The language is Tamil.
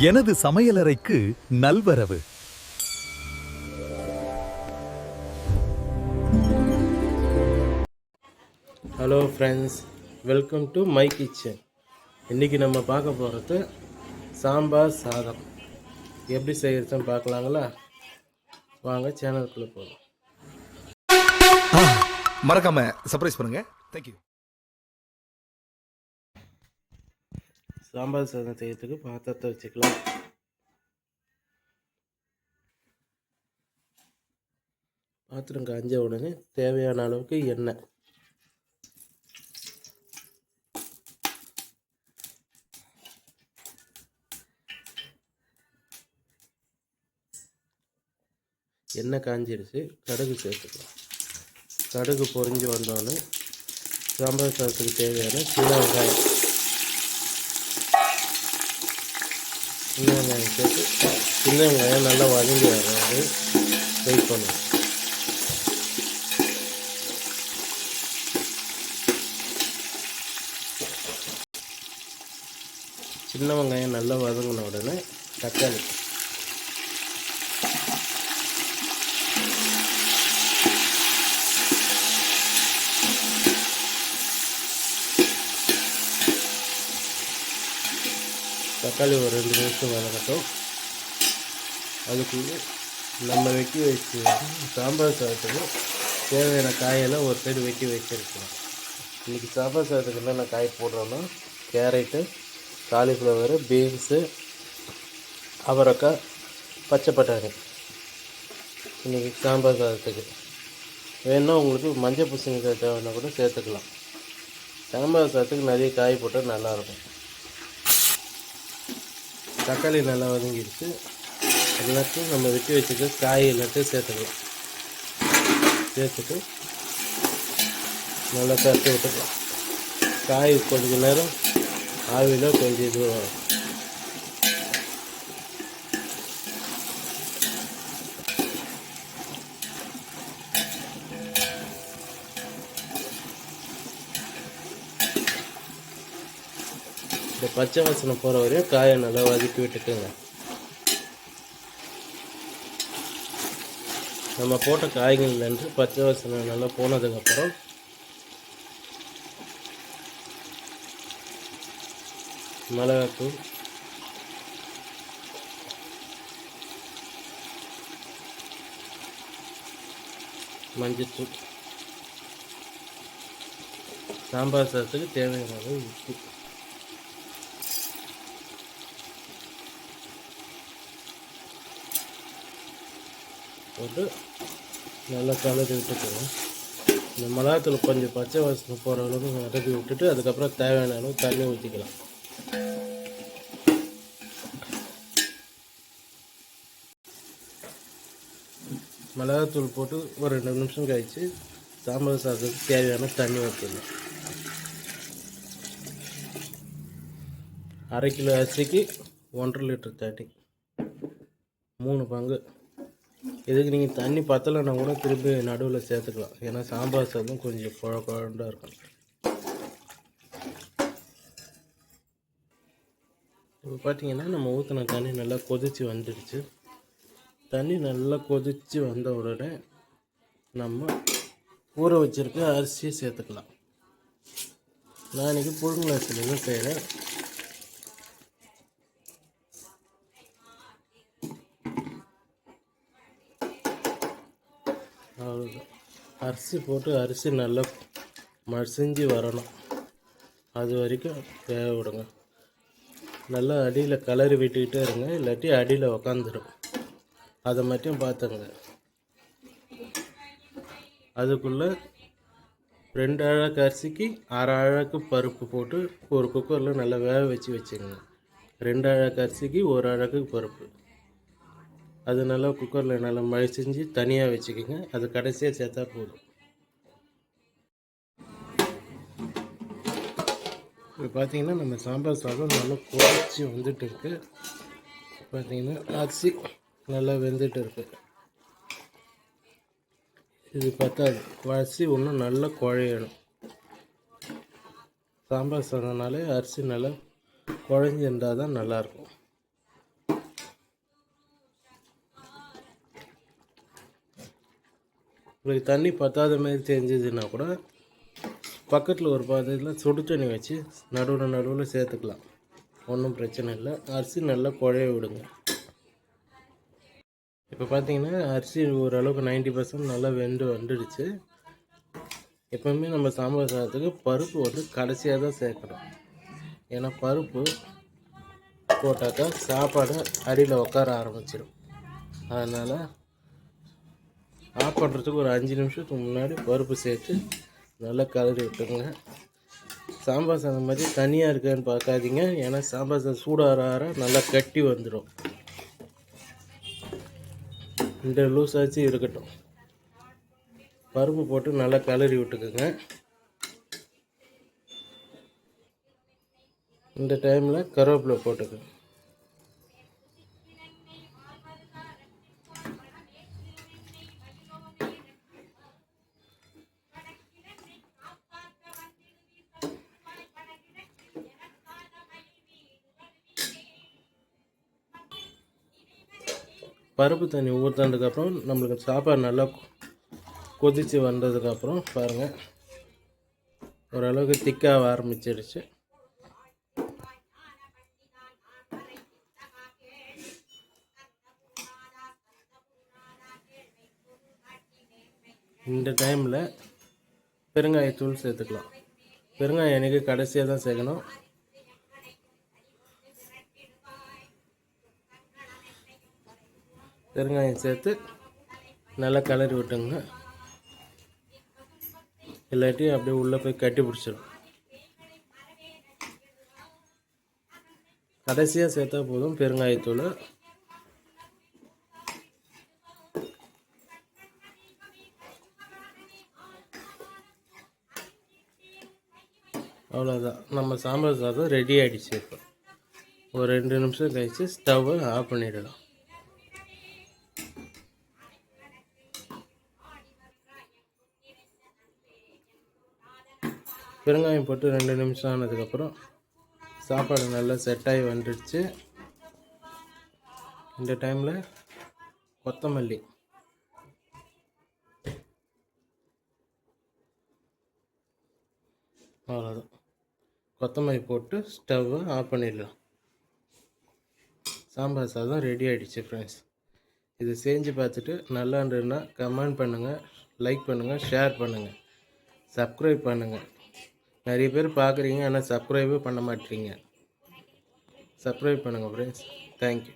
எனது சமையலறைக்கு நல்வரவு. Hello friends, welcome to my kitchen. இன்றைக்கி நம்ம பார்க்க போகிறது சாம்பார் சாதம். எப்படி செய்கிறதுன்னு பார்க்கலாங்களா? வாங்க சேனலுக்குள்ளே போகலாம். மறக்காம சர்ப்ரைஸ் பண்ணுங்க. தேங்க்யூ. சாம்பார் சாதம் செய்யறதுக்கு பாத்திரத்தை வச்சுக்கலாம். பாத்திரம் காஞ்ச உடனே தேவையான அளவுக்கு எண்ணெய், எண்ணெய் காஞ்சிடுச்சு. கடுகு சேர்த்துக்கலாம். கடுகு பொரிஞ்சு வந்தோடனே சாம்பார் சாதத்துக்கு தேவையான சின்ன வெங்காயம் சேர்த்து சின்ன வெங்காயம் நல்லா வதங்கி வராது வெயிட் பண்ணுவோம். சின்ன வெங்காயம் நல்லா வதங்கின உடனே தக்காளி, தக்காளி ஒரு 2 நிமிஷம் வதங்கட்டும். அதுக்குள்ளே நம்ம வெட்டி வச்சு சாம்பார் சாதத்துக்கு தேவையான காயெல்லாம் ஒரு சைடு வெட்டி வச்சுருக்கலாம். இன்றைக்கி சாம்பார் சாதத்துக்கு என்னென்ன காய் போடுறோன்னா கேரட்டு, காலிஃப்ளவரு, பீன்ஸு, அவரைக்காய், பச்சை பட்டாணி. இன்றைக்கி சாம்பார் சாதத்துக்கு வேணுன்னா உங்களுக்கு மஞ்சள் பூசணிக்காய் தேவைன்னா கூட சேர்த்துக்கலாம். சாம்பார் சாதத்துக்கு நிறைய காய் போட்டால் நல்லாயிருக்கும். தக்காளி நல்லா வதங்கிடுச்சு. எல்லாத்தையும் நம்ம வெட்டி வச்சுக்க காய் எல்லாத்தையும் சேர்த்துக்கலாம். சேர்த்துட்டு நல்லா தட்டி விட்டுக்கலாம். காய் கொஞ்சம் நேரம் ஆவியில் கொஞ்சம் இது வரும். இந்த பச்சை வாசனை போகிற வரையும் காயை நல்லா வதக்கி விட்டுக்குங்க. நம்ம போட்ட காய்கள் நன்று பச்சை வாசனை நல்லா போனதுக்கப்புறம் மிளகாத்தூள், மஞ்சத்தூள், சாம்பார் சாதத்துக்கு தேவையான அளவு உப்பு போட்டு நல்லா கலந்து விட்டுக்கணும். இந்த மிளகாத்தூள் கொஞ்சம் பச்சை வாசனை போகிற அளவுக்கு வதக்கி விட்டுட்டு அதுக்கப்புறம் தேவையான அளவு தண்ணி ஊற்றிக்கலாம். மிளகாத்தூள் போட்டு ஒரு 2 நிமிஷம் கழித்து சாம்பார் சாதத்துக்கு தேவையான தண்ணி ஊற்றிடலாம். 1/2 கிலோ அரிசிக்கு 1.5 லிட்டர் தண்ணி, 3 பங்கு. இதுக்கு நீங்கள் தண்ணி பத்தலைன்னா கூட திருப்பி நடுவில் சேர்த்துக்கலாம். ஏன்னா சாம்பார் சாதம் கொஞ்சம் குழந்தாக இருக்கும். இப்போ பார்த்தீங்கன்னா நம்ம ஊற்றின தண்ணி நல்லா கொதித்து வந்துடுச்சு. தண்ணி நல்லா கொதித்து வந்த உடனே நம்ம ஊற வச்சுருக்க அரிசியை சேர்த்துக்கலாம். நான் இன்றைக்கி புழுங்கல் அரிசியில் தான் செய்கிறேன். அவ்வளோதான். அரிசி போட்டு அரிசி நல்லா மசிஞ்சு வரணும். அது வரைக்கும் வேக விடுங்க. நல்லா அடியில் கலரி விட்டுக்கிட்டே இருங்க, இல்லாட்டி அடியில் உக்காந்துடும். அதை மட்டும் பார்த்துங்க. அதுக்குள்ளே 2 அழகு அரிசிக்கு 1/2 அழகு பருப்பு போட்டு ஒரு குக்கரில் நல்லா வேக வச்சுங்க. 2 அழகு அரிசிக்கு 1 அழகு பருப்பு. அது நல்லா குக்கரில் நல்லா மழை செஞ்சு தனியாக வச்சுக்கோங்க. அது கடைசியாக சேர்த்தா போதும். இப்போ பார்த்தீங்கன்னா நம்ம சாம்பார் சாதம் நல்லா கொதிச்சு வந்துட்டு இருக்கு. பார்த்தீங்கன்னா அரிசி நல்லா வெந்துட்டு இருக்கு. இது பத்தாது, அரிசி இன்னும் நல்லா குழையணும். சாம்பார் சாதம்னாலே அரிசி நல்லா குழஞ்சி இருந்தால் தான் நல்லாயிருக்கும். உங்களுக்கு தண்ணி பத்தாத மாதிரி தெரிஞ்சதுன்னா கூட பக்கத்தில் ஒரு பாத்திரத்தில் சுடு தண்ணி வச்சு நடுவில் சேர்த்துக்கலாம். ஒன்றும் பிரச்சனை இல்லை. அரிசி நல்லா குழைய விடுங்க. இப்போ பார்த்தீங்கன்னா அரிசி ஓரளவுக்கு 90% நல்லா வந்துடுச்சு. எப்போவுமே நம்ம சாம்பார் சாதத்துக்கு பருப்பு வந்து கடைசியாக தான் சேர்க்கணும். ஏன்னா பருப்பு போட்டாக்கா சாப்பாடு அடியில் உட்கார ஆரம்பிச்சிடும். அதனால் ஆஃப் பண்ணுறதுக்கு ஒரு 5 நிமிஷத்துக்கு முன்னாடி பருப்பு சேர்த்து நல்லா கலரி விட்டுருங்க. சாம்பார் சாதம் மாதிரி தனியாக இருக்கான்னு பார்க்காதீங்க. ஏன்னா சாம்பார் சாதம் சூடாக நல்லா கட்டி வந்துடும். இந்த லூஸாச்சு இருக்கட்டும். பருப்பு போட்டு நல்லா கலரி விட்டுக்குங்க. இந்த டைமில் கருவேப்பிலை போட்டுக்குங்க. பருப்பு தண்ணி ஊற்றினதுக்கப்புறம் நம்மளுக்கு சாப்பாடு நல்லா கொதித்து வந்ததுக்கப்புறம் பாருங்கள் ஓரளவுக்கு திக்காக ஆரம்பிச்சிருச்சு. இந்த டைமில் பெருங்காயத்தூள் சேர்த்துக்கலாம். பெருங்காயம் எனக்கு கடைசியாக தான் சேர்க்கணும். பெருங்காயம் சேர்த்து நல்லா கலரி விட்டுங்க. இல்லாட்டி அப்படியே உள்ளே போய் கட்டி பிடிச்சிடும். கடைசியாக சேர்த்தா போதும் பெருங்காயத்தூள். அவ்வளோதான், நம்ம சாம்பார் சாதம் ரெடி ஆகிடுச்சு. இப்போ ஒரு 2 நிமிஷம் கழித்து ஸ்டவ்வை ஆஃப் பண்ணிடலாம். பெருங்காயம் போட்டு 2 நிமிஷம் ஆனதுக்கப்புறம் சாப்பாடு நல்லா செட்டாகி வந்துடுச்சு. இந்த டைமில் கொத்தமல்லி, அவ்வளோதான், கொத்தமல்லி போட்டு ஸ்டவ்வை ஆஃப் பண்ணிடலாம். சாம்பார் சாதம் ரெடி ஆகிடுச்சு ஃப்ரெண்ட்ஸ். இது செஞ்சு பார்த்துட்டு நல்லா இருந்ததுன்னா கமெண்ட் பண்ணுங்கள், லைக் பண்ணுங்கள், ஷேர் பண்ணுங்கள், சப்ஸ்கிரைப் பண்ணுங்கள். நிறைய பேர் பார்க்குறீங்க ஆனால் சப்ஸ்கிரைபே பண்ண மாட்டீங்க. சப்ஸ்கிரைப் பண்ணுங்கள் ஃப்ரெண்ட்ஸ். தேங்க்யூ.